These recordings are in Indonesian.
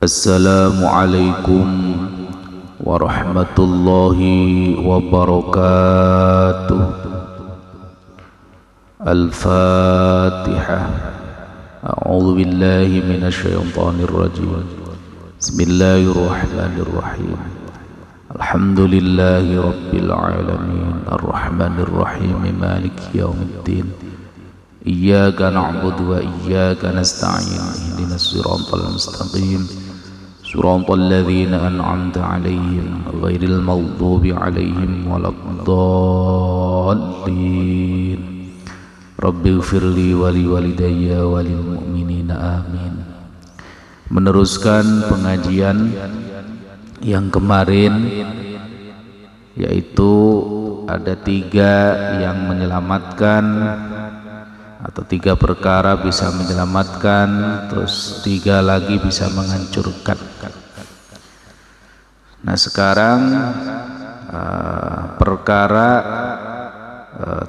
Assalamualaikum warahmatullahi wabarakatuh. Al-Fatihah. A'udzu billahi minasyaitonir rajim. Bismillahirrahmanirrahim. Alhamdulillahi rabbil alamin. Arrahmanir rahim. Maliki yaumiddin. Iyyaka na'budu wa iyyaka nasta'in. Ihdinas siratal mustaqim. Siratal ladzina an'amta 'alaihim ghairil maghdubi 'alaihim waladdallin. Rabbighfirli wa liwalidayya wa lil mu'minina amin. Meneruskan pengajian yang kemarin, yaitu ada 3 yang menyelamatkan, atau 3 perkara bisa menyelamatkan, terus 3 lagi bisa menghancurkan. Nah sekarang perkara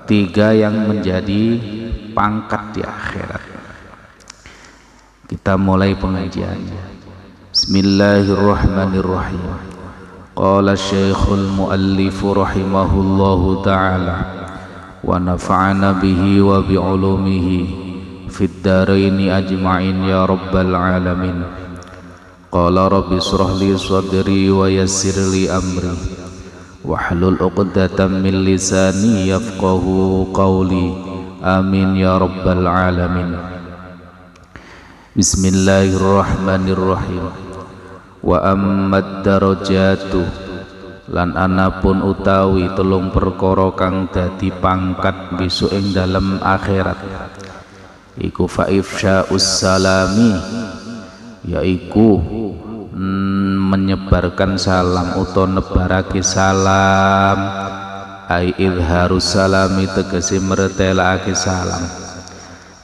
3 yang menjadi pangkat di akhirat. Kita mulai pengajiannya. Bismillahirrahmanirrahim. Qala Syekhul Muallif rahimahullahu ta'ala wa nafa'ana bihi wa bi'ulumihi fid dharaini ajma'in ya rabbal alamin. Qala rabbi shrah li sadri wa yassir li amri wahlul 'uqdatam min lisani yafqahu qawli. Amin ya rabbal alamin. Bismillahirrahmanirrahim. Wa ammad darajatu, lan anapun utawi 3 perkara kang dadi pangkat besok ing dalem akhirat, iku fa ifsya'us salami, yaiku menyebarkan salam utawa nebarake salam. Ai idharus salami, tegese meretelake salam.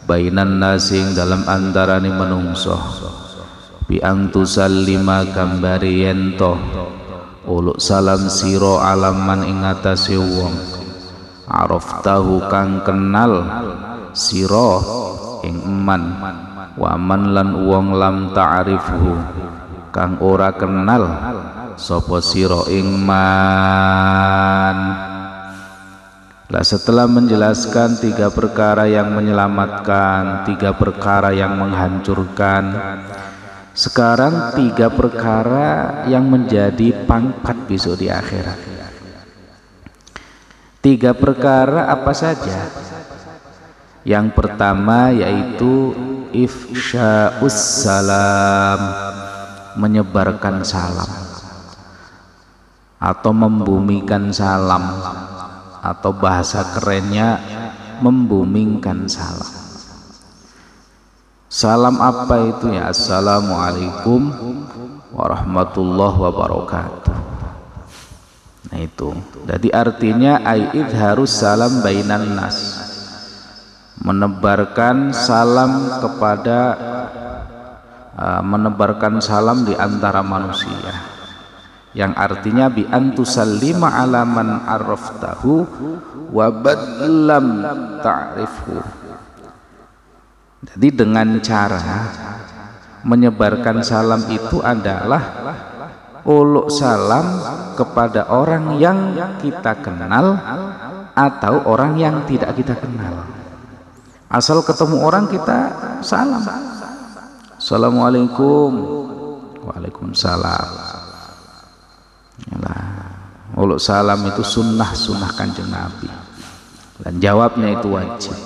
Bainan nasing dalam antarane menungso. Bi ang tusallima gambare yento uluk salam siro alaman ing atase wong araftahu kang kenal siro ing eman, waman lan wong lam ta'rifhu kang ora kenal sapa siro ing man. Lah setelah menjelaskan 3 perkara yang menyelamatkan, 3 perkara yang menghancurkan, sekarang 3 perkara yang menjadi pangkat besok di akhirat. 3 perkara apa saja? Yang pertama yaitu ifsya'us salam, menyebarkan salam atau membumikan salam, atau bahasa kerennya membumingkan salam. Salam apa itu ya? Assalamualaikum warahmatullahi wabarakatuh. Nah itu. Jadi artinya ai harus salam bainan nas, menebarkan salam kepada menebarkan salam di antara manusia. Yang artinya bi antusallima ala man araftahu wa badlam ta'rifhu. Jadi dengan cara menyebarkan salam itu adalah uluk salam kepada orang yang kita kenal atau orang yang tidak kita kenal. Asal ketemu orang kita salam. Assalamualaikum. Waalaikumsalam. Uluk salam itu sunnah Kanjeng Nabi, dan jawabnya itu wajib.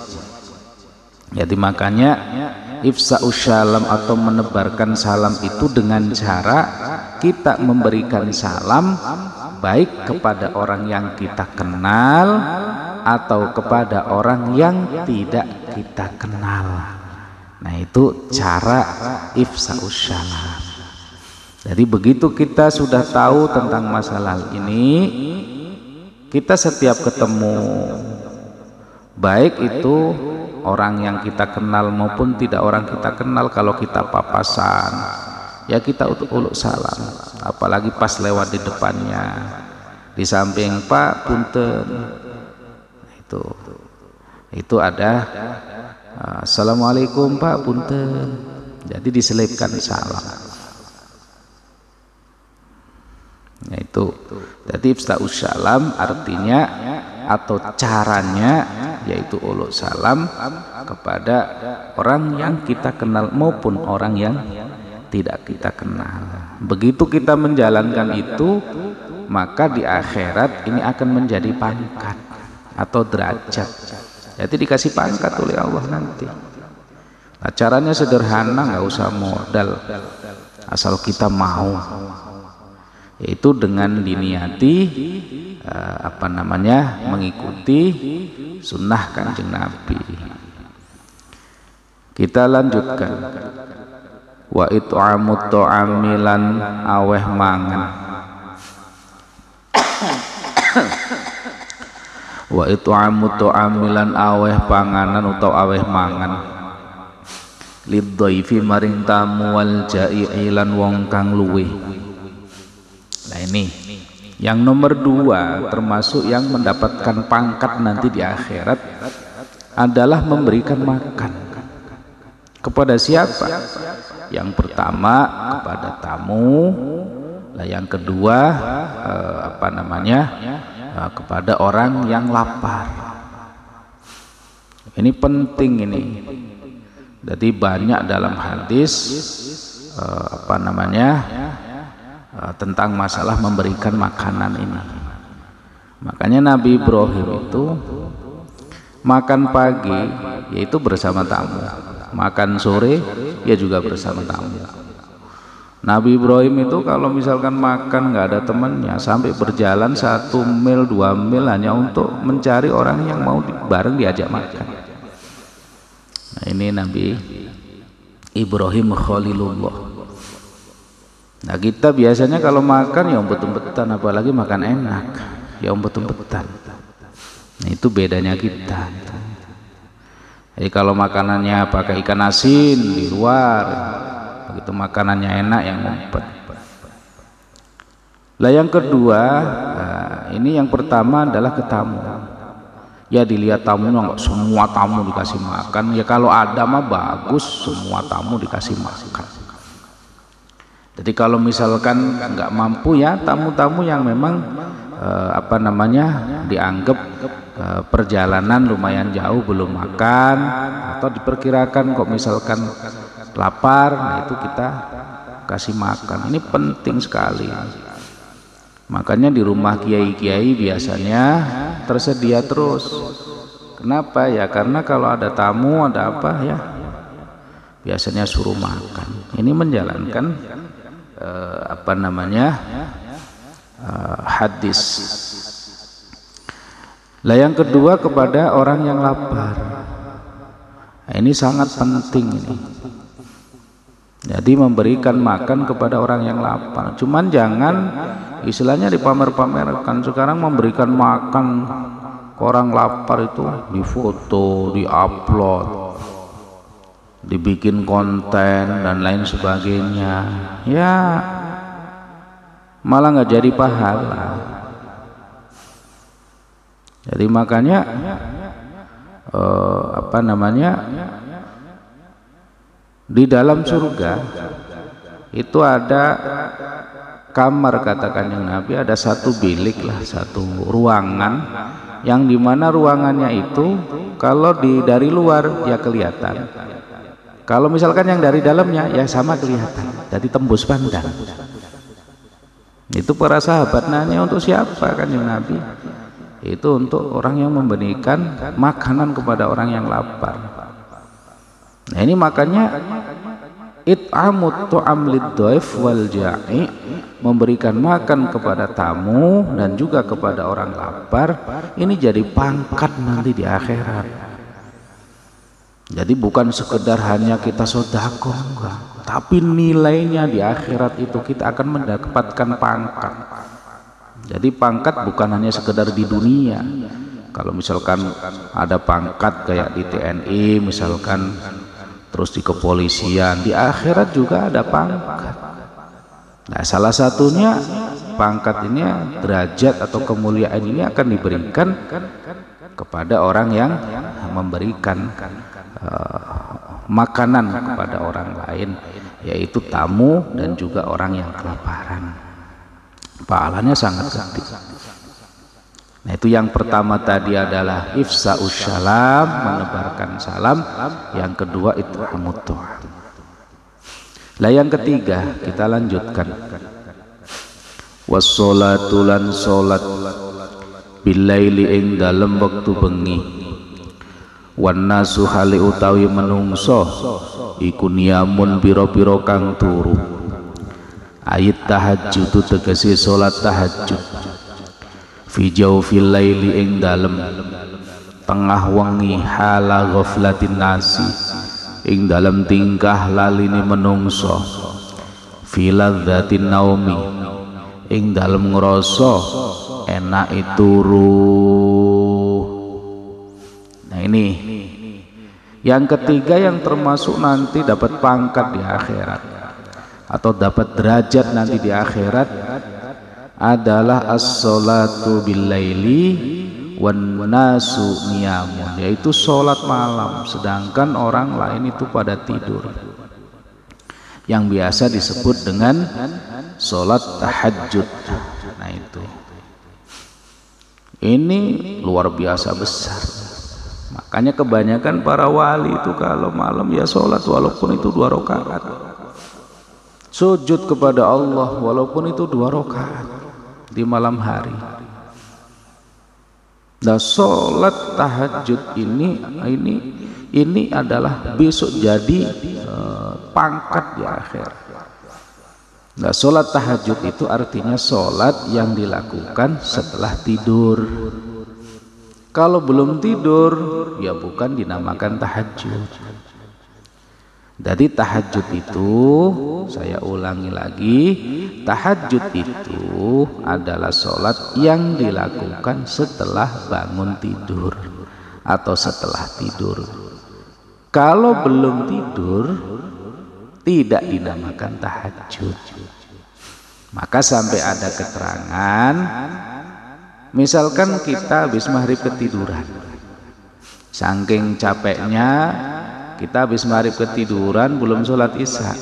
Jadi makanya ifsa'us salam atau menebarkan salam itu dengan cara kita memberikan salam baik kepada orang yang kita kenal atau kepada orang yang tidak kita kenal. Nah itu cara ifsa'us salam. Jadi begitu kita sudah tahu tentang masalah ini, kita setiap ketemu, baik itu orang yang kita kenal maupun tidak orang kita kenal, kalau kita papasan ya kita uluk salam. Apalagi pas lewat di depannya, di samping Pak punten, itu ada Assalamualaikum Pak punten, jadi diselipkan salam. Itu. Jadi ifsa'us salam artinya atau caranya yaitu uluk salam kepada orang yang kita kenal maupun orang yang tidak kita kenal. Begitu kita menjalankan itu, maka di akhirat ini akan menjadi pangkat atau derajat. Jadi dikasih pangkat oleh Allah nanti. Nah, caranya sederhana, nggak usah modal, asal kita mau. Yaitu dengan diniati mengikuti sunnah Kanjeng Nabi. Kita lanjutkan. Wa it'amut ta'amilan aweh mangan. Wa it'amut ta'amilan aweh panganan utawa aweh mangan. Lidhaifi maring tamu wal ja'ilan wong kang luweh. Nah ini yang nomor 2 termasuk yang mendapatkan pangkat nanti di akhirat adalah memberikan makan kepada siapa? Yang pertama kepada tamu, nah yang kedua kepada orang yang lapar. Ini penting ini. Jadi banyak dalam hadis tentang masalah memberikan makanan ini. Makanya Nabi Ibrahim itu makan pagi yaitu bersama tamu, makan sore ya juga bersama tamu. Nabi Ibrahim itu kalau misalkan makan nggak ada temannya, sampai berjalan 1 mil 2 mil hanya untuk mencari orang yang mau bareng diajak makan. Nah ini Nabi Ibrahim Khalilullah. Nah kita biasanya kalau makan ya umpet-umpetan, apalagi makan enak ya umpet-umpetan. Nah itu bedanya kita. Jadi kalau makanannya pakai ikan asin di luar, begitu makanannya enak yang ngumpet. Lah yang kedua, ini yang pertama adalah ke tamu. Ya dilihat tamunya, nggak semua tamu dikasih makan. Ya kalau ada mah bagus, semua tamu dikasih makan. Jadi kalau misalkan nggak mampu ya tamu-tamu yang memang dianggap perjalanan lumayan jauh belum makan atau diperkirakan kok misalkan lapar, nah itu kita kasih makan. Ini penting sekali. Makanya di rumah kiai-kiai biasanya tersedia terus. Kenapa ya? Karena kalau ada tamu ada apa ya biasanya suruh makan. Ini menjalankan hadis. Lah yang kedua kepada orang yang lapar. Nah, ini sangat penting ini. Jadi memberikan makan kepada orang yang lapar. Cuman jangan istilahnya dipamer-pamerkan. Sekarang memberikan makan ke orang lapar itu difoto, diupload, dibikin konten dan lain sebagainya. Ya malah nggak jadi pahala. Jadi makanya di dalam surga itu ada kamar, katakan yang Nabi, ada satu bilik lah, satu ruangan yang dimana ruangannya itu kalau dari luar ya kelihatan, kalau misalkan yang dari dalamnya ya sama kelihatan, jadi tembus pandang. Itu para sahabat nanya untuk siapa, kan yang Nabi? Itu untuk orang yang memberikan makanan kepada orang yang lapar. Nah ini makanya it'amut tu'am lidhaif wal ja'i, memberikan makan kepada tamu dan juga kepada orang lapar, ini jadi pangkat nanti di akhirat. Jadi bukan sekedar hanya kita sedekah, enggak, tapi nilainya di akhirat itu kita akan mendapatkan pangkat. Jadi pangkat bukan hanya sekedar di dunia. Kalau misalkan ada pangkat kayak di TNI misalkan, terus di kepolisian, di akhirat juga ada pangkat. Nah salah satunya pangkat ini, derajat atau kemuliaan ini akan diberikan kepada orang yang memberikan makanan kepada orang lain, yaitu tamu dan juga orang yang kelaparan. pahalanya sangat gede. Nah itu yang pertama tadi adalah ifsa'us salam, menebarkan salam. Yang kedua itu amutto'am. Lah yang ketiga kita lanjutkan, wassolatu lan solat bilaili ing dalem wektu bengi, wan nasu hali utawi menungso iku niyamun pira-pira kang turu. Ayat tahajud tegese solat tahajud fi jawfil laili ing dalem tengah wengi hala ghaflatin nasi ing dalam tingkah lalini menungso, fi ladzatin naumi ing dalam ngrasa enak turu. Nah ini yang ketiga yang termasuk nanti dapat pangkat di akhirat atau dapat derajat nanti di akhirat adalah as-sholatu bil-laili wan nasu niyamun, yaitu sholat malam sedangkan orang lain itu pada tidur, yang biasa disebut dengan sholat tahajud. Nah itu ini luar biasa besar, makanya kebanyakan para wali itu kalau malam ya sholat walaupun itu 2 rakaat, sujud kepada Allah walaupun itu 2 rakaat di malam hari. Nah sholat tahajud ini adalah besok jadi pangkat di akhir. Nah sholat tahajud itu artinya sholat yang dilakukan setelah tidur. Kalau belum tidur ya bukan dinamakan tahajud. Jadi tahajud itu, saya ulangi lagi, tahajud itu adalah sholat yang dilakukan setelah bangun tidur atau setelah tidur. Kalau belum tidur tidak dinamakan tahajud. Maka sampai ada keterangan, misalkan kita habis maghrib ketiduran, saking capeknya kita habis maghrib ketiduran belum sholat isya.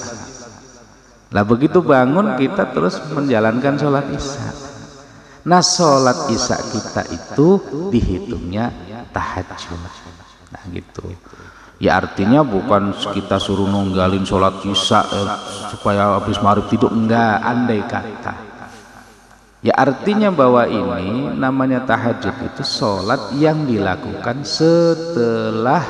Lah begitu bangun kita terus menjalankan sholat isya. Nah sholat isya kita itu dihitungnya tahajud. Nah gitu. Ya artinya bukan kita suruh nunggalin sholat isya supaya habis maghrib tidur, enggak, andai kata. Ya artinya bahwa ini namanya tahajud itu sholat yang dilakukan setelah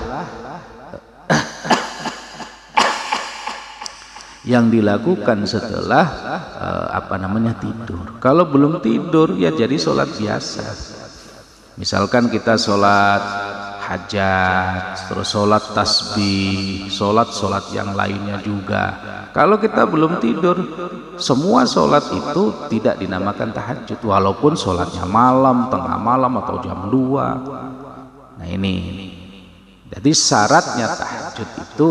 tidur. Kalau belum tidur ya jadi sholat biasa. Misalkan kita sholat hajat, terus sholat tasbih, sholat yang lainnya juga. Kalau kita belum tidur, semua sholat itu tidak dinamakan tahajud, walaupun sholatnya malam, tengah malam atau jam 2. Nah ini, jadi syaratnya tahajud itu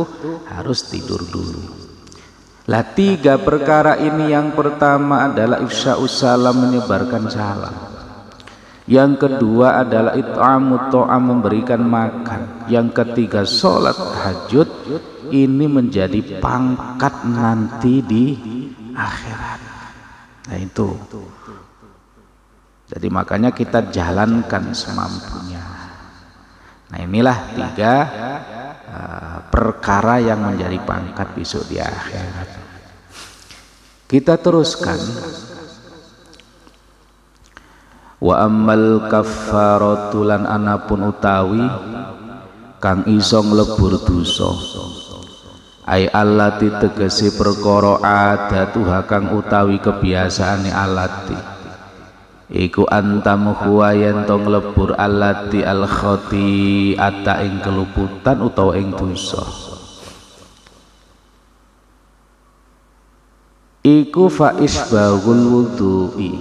harus tidur dulu. Lah 3 perkara ini, yang pertama adalah ifsya'us salam, menyebarkan salam. Yang kedua adalah it'amut ta'am, memberikan makan. Yang ketiga sholat tahajud. Ini menjadi pangkat nanti di akhirat. Nah itu. Jadi makanya kita jalankan semampunya. Nah inilah 3 perkara yang menjadi pangkat besok di akhirat. Kita teruskan. Wa ammal kaffaratu lan anapun utawi kang iso nglebur dosa, ai allati tegese perkara adatuha kang utawi kebiasaane alati, iku antam huwa yen to nglebur allati al khati'ata ing keluputan utawa ing dosa, iku fa isbahul wudhu'i,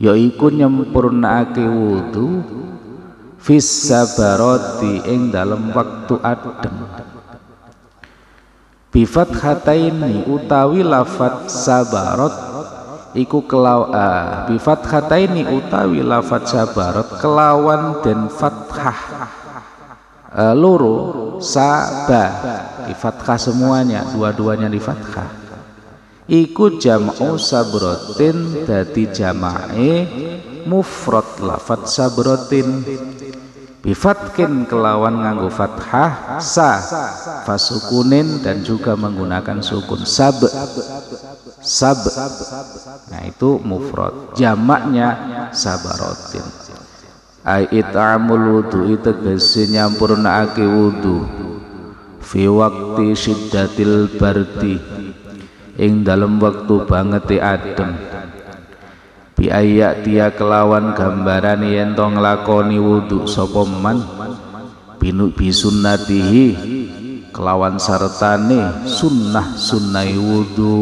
yaiku nyempurnake wudu fis sabarati ing dalem waktu adem, bi fathataini utawi lafat sabarat iku bi fathataini utawi lafat sabarat kelawan den fathah loro, sabah di fathah semuanya, dua-duanya di fathah. iku jam'u sabrotin dadi jamae mufrad lafat sabrotin bifatkin kelawan nganggo fathah sa fasukunin dan juga menggunakan sukun sab. Nah itu mufrad, jamaknya sabarotin. Ai it'amul wudu tegese nyampurnake wudu fi waqti syiddatil bardi ing dalem wektu bangete adem bi ayat dia kelawan gambaran yen to nglakoni wudu sapa man bi sunnatihi kelawan sartane sunnah-sunnai wudu.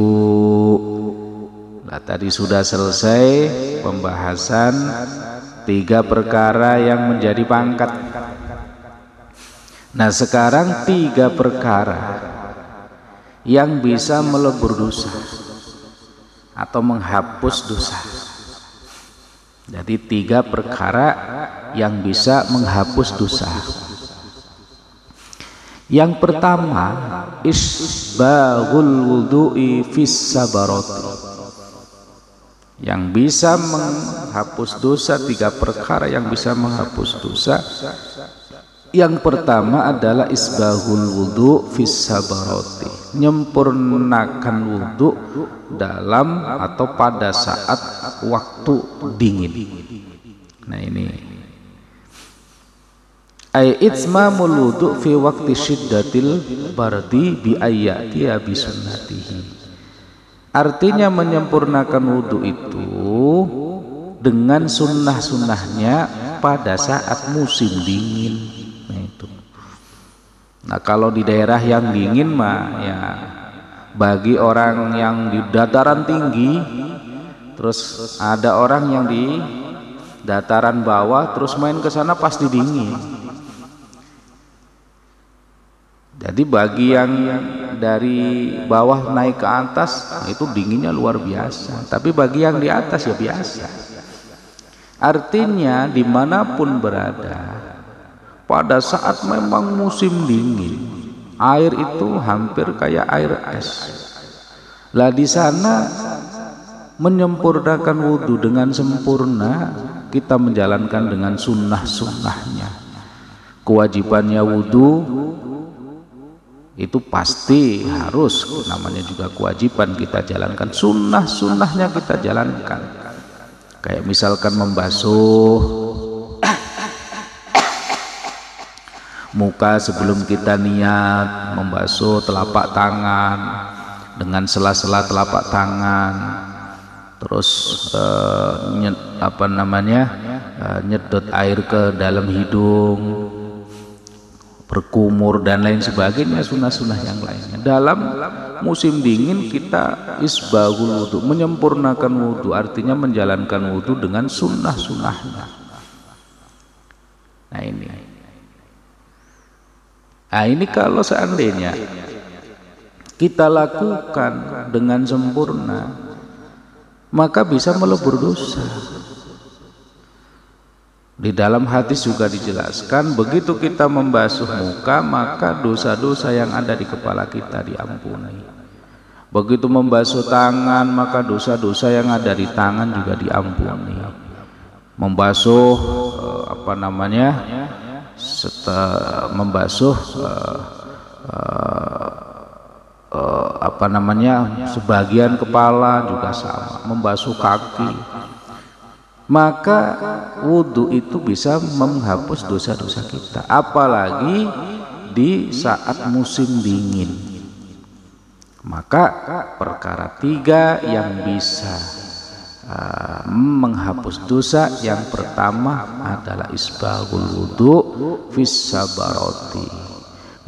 Nah tadi sudah selesai pembahasan 3 perkara yang menjadi pangkat. Nah sekarang 3 perkara yang bisa melebur dosa atau menghapus dosa. Jadi 3 perkara yang bisa menghapus dosa. Yang pertama isbaghul wudu'i fis sabarati. Yang bisa menghapus dosa, 3 perkara yang bisa menghapus dosa. Yang pertama adalah isbaghul wudu fis sabarati, nyempurnakan wudu dalam atau pada saat waktu dingin. Nah ini ai itmamul wudu fi waqti syiddatil bardi bi ayati bi sunnatihi. Artinya menyempurnakan wudu itu dengan sunnah-sunnahnya pada saat musim dingin. Nah kalau di daerah yang dingin mah ya bagi orang yang di dataran tinggi, terus ada orang yang di dataran bawah terus main ke sana pasti dingin. Jadi bagi yang dari bawah naik ke atas itu dinginnya luar biasa, tapi bagi yang di atas ya biasa. Artinya dimanapun berada, pada saat memang musim dingin, air itu hampir kayak air es. Lah di sana menyempurnakan wudhu dengan sempurna, kita menjalankan dengan sunnah-sunnahnya. Kewajibannya wudhu itu pasti harus, namanya juga kewajiban kita jalankan. Sunnah-sunnahnya kita jalankan. Kayak misalkan membasuh muka sebelum kita niat, membasuh telapak tangan dengan sela-sela telapak tangan, terus nyedot air ke dalam hidung, berkumur dan lain sebagainya, sunnah-sunnah yang lainnya. Dalam musim dingin kita isbaghul wudu, menyempurnakan wudu, artinya menjalankan wudu dengan sunnah-sunnahnya. Nah ini kalau seandainya kita lakukan dengan sempurna, maka bisa melebur dosa. Di dalam hadis juga dijelaskan, begitu kita membasuh muka, maka dosa-dosa yang ada di kepala kita diampuni. Begitu membasuh tangan, maka dosa-dosa yang ada di tangan juga diampuni. Membasuh membasuh sebagian kepala juga sama, membasuh kaki, maka wudhu itu bisa menghapus dosa-dosa kita, apalagi di saat musim dingin. Maka perkara 3 yang bisa menghapus dosa, yang pertama adalah isbaghul wudu fis sabarati,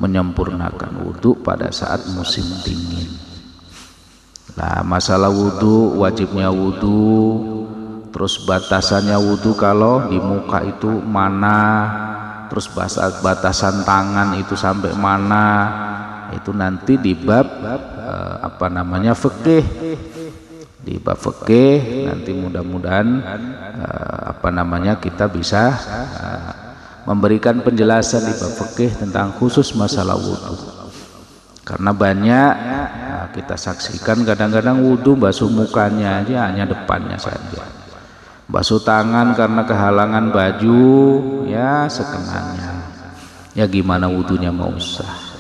menyempurnakan wudu pada saat musim dingin. Nah masalah wudu, wajibnya wudu, terus batasannya wudu kalau di muka itu mana, terus batasan tangan itu sampai mana, itu nanti di bab fikih. Di bab fikih nanti mudah-mudahan kita bisa memberikan penjelasan di bab fikih tentang khusus masalah wudu. Karena banyak kita saksikan kadang-kadang wudhu basuh mukanya aja, hanya depannya saja. Basuh tangan karena kehalangan baju, ya sekenanya. Ya gimana wudhunya mau sah.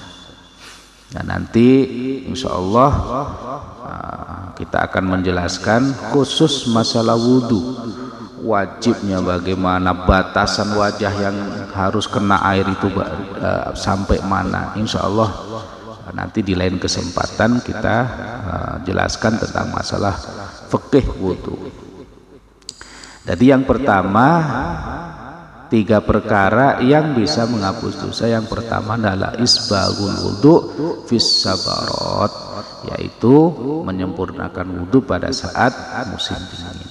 Nah nanti insya Allah kita akan menjelaskan khusus masalah wudhu. Wajibnya bagaimana, batasan wajah yang harus kena air itu sampai mana. Insya Allah nanti di lain kesempatan kita jelaskan tentang masalah fikih wudhu. Jadi yang pertama, 3 perkara yang bisa menghapus dosa. Yang pertama adalah isbaghul wudhu fis sabarat, yaitu menyempurnakan wudhu pada saat musim dingin.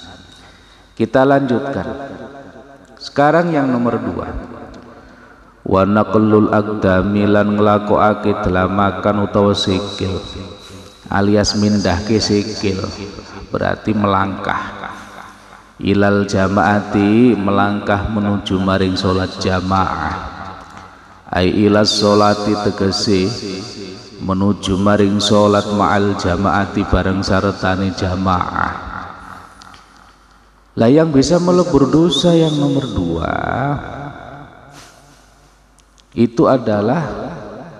Kita lanjutkan. Sekarang yang nomor 2. Wa naqlul aqdami lan nglakokake delamakan utawa sikil, alias mindahke sikil, berarti melangkah. Ilal jamaati, melangkah menuju maring salat jamaah. Ai ilas salati tegese menuju maring salat ma'al jamaati bareng sartane jamaah. Lah yang bisa melebur dosa yang nomor 2 itu adalah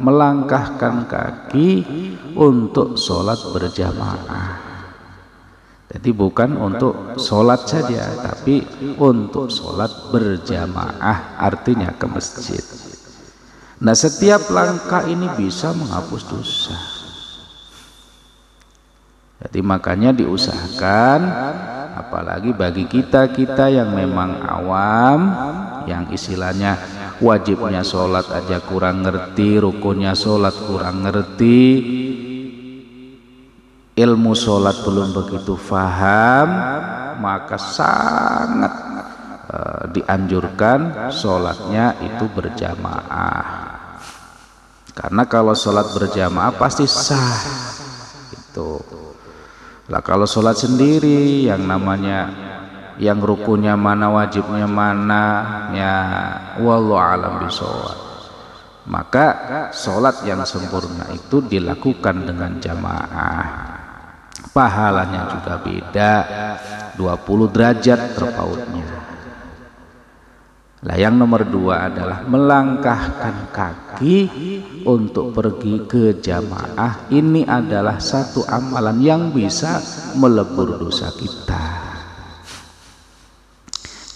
melangkahkan kaki untuk sholat berjamaah. Jadi bukan untuk sholat saja, tapi untuk sholat berjamaah, artinya ke masjid. Nah setiap langkah ini bisa menghapus dosa. Jadi makanya diusahakan, apalagi bagi kita yang memang awam, yang istilahnya wajibnya sholat aja kurang ngerti, rukunnya sholat kurang ngerti, ilmu sholat belum begitu faham, maka sangat dianjurkan sholatnya itu berjamaah. Karena kalau sholat berjamaah pasti sah. Itu. Lah kalau sholat sendiri yang namanya yang rukunnya mana, wajibnya mana, ya wallahu alam bishawab. Maka sholat yang sempurna itu dilakukan dengan jamaah. Pahalanya juga beda, 20 derajat terpautnya. Lah yang nomor 2 adalah melangkahkan kaki untuk pergi ke jamaah. Ini adalah satu amalan yang bisa melebur dosa kita.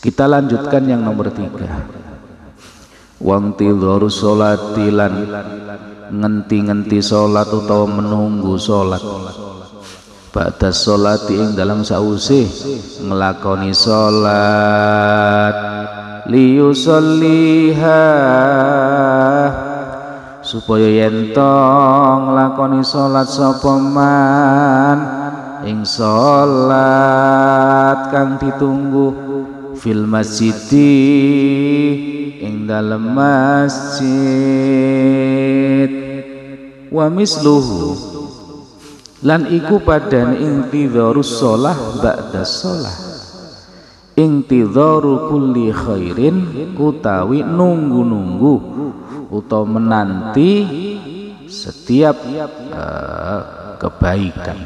Kita lanjutkan yang nomor 3. Wangtidharu sholati lan ngenti-ngenti sholat utawa menunggu sholat. Ba'da sholati ing dalam sause ngelakoni sholat, liyusolliha supaya yentong nglakoni sholat sapa man ing sholat kang ditunggu fil masjidi ing dalem masjid. Wa misluhu lan iku padane intidharus shalah ba'da shalah, intidharu kulli khairin utawi nunggu-nunggu utawa menanti setiap kebaikan.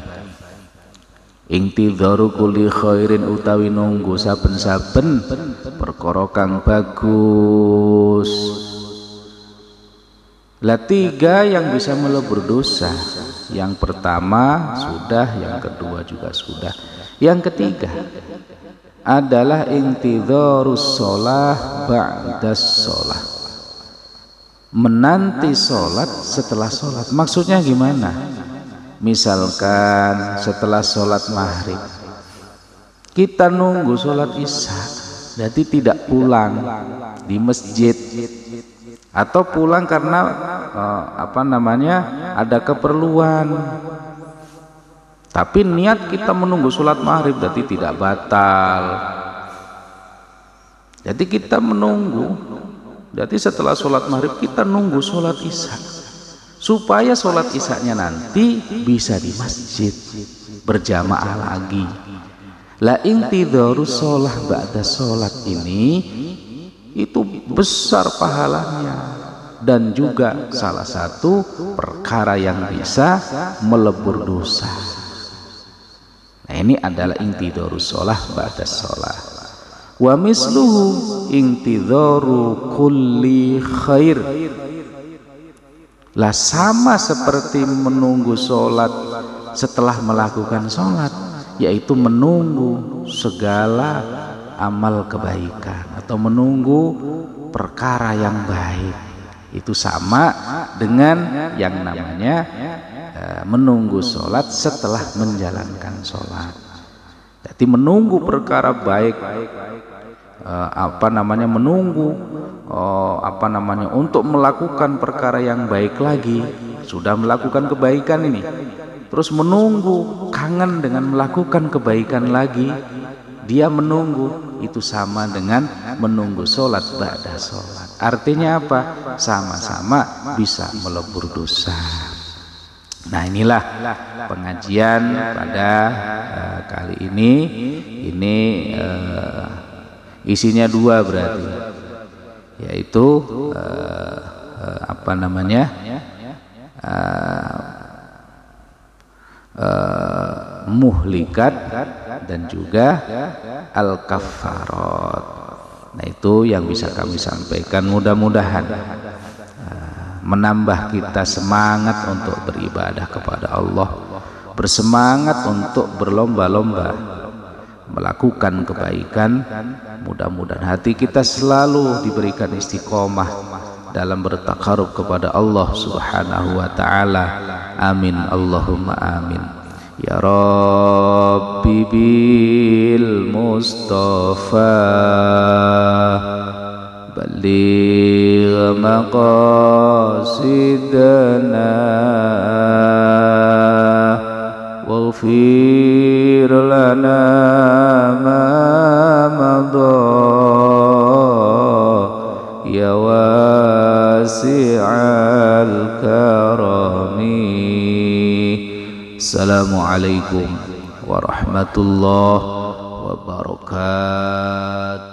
Intidharu kulli khairin utawi nunggu saben-saben perkara kang bagus. Lah 3 yang bisa melebur dosa. Yang pertama sudah, yang kedua juga sudah. Yang ketiga adalah intidharus shalah ba'das shalah, menanti sholat setelah sholat. Maksudnya gimana? Misalkan setelah sholat maghrib kita nunggu sholat isya, jadi tidak pulang di masjid, atau pulang karena ada keperluan, tapi niat kita menunggu sholat maghrib berarti tidak batal. Jadi kita menunggu, jadi setelah sholat maghrib kita nunggu sholat isya supaya sholat isyanya nanti bisa di masjid berjamaah lagi. La intidharus shalah ba'da sholat ini itu besar pahalanya. dan juga salah satu perkara yang bisa melebur dosa. Nah, ini adalah intidharus shalah ba'da shalah. Wa misluhu intidharu kulli khair. Lah sama seperti menunggu sholat setelah melakukan sholat, yaitu menunggu segala amal kebaikan atau menunggu perkara yang baik. Itu sama dengan yang namanya menunggu sholat setelah menjalankan sholat. Jadi menunggu perkara baik, menunggu untuk melakukan perkara yang baik lagi. Sudah melakukan kebaikan ini, terus menunggu, kangen dengan melakukan kebaikan lagi, dia menunggu, itu sama dengan menunggu sholat ba'da sholat. Artinya apa? Sama-sama bisa melebur dosa. Nah, inilah pengajian pada kali ini. Ini isinya dua berarti, yaitu muhlikat dan juga al-kaffarat. Nah, itu yang bisa kami sampaikan, mudah-mudahan menambah kita semangat untuk beribadah kepada Allah, bersemangat untuk berlomba-lomba melakukan kebaikan. Mudah-mudahan hati kita selalu diberikan istiqomah dalam bertakarub kepada Allah Subhanahu wa taala. Amin, Allahumma amin. Ya Rabbi bil Mustafa baligh maqasidana waghfir lana ma madha ya wasi'al karami. Assalamualaikum warahmatullahi wabarakatuh.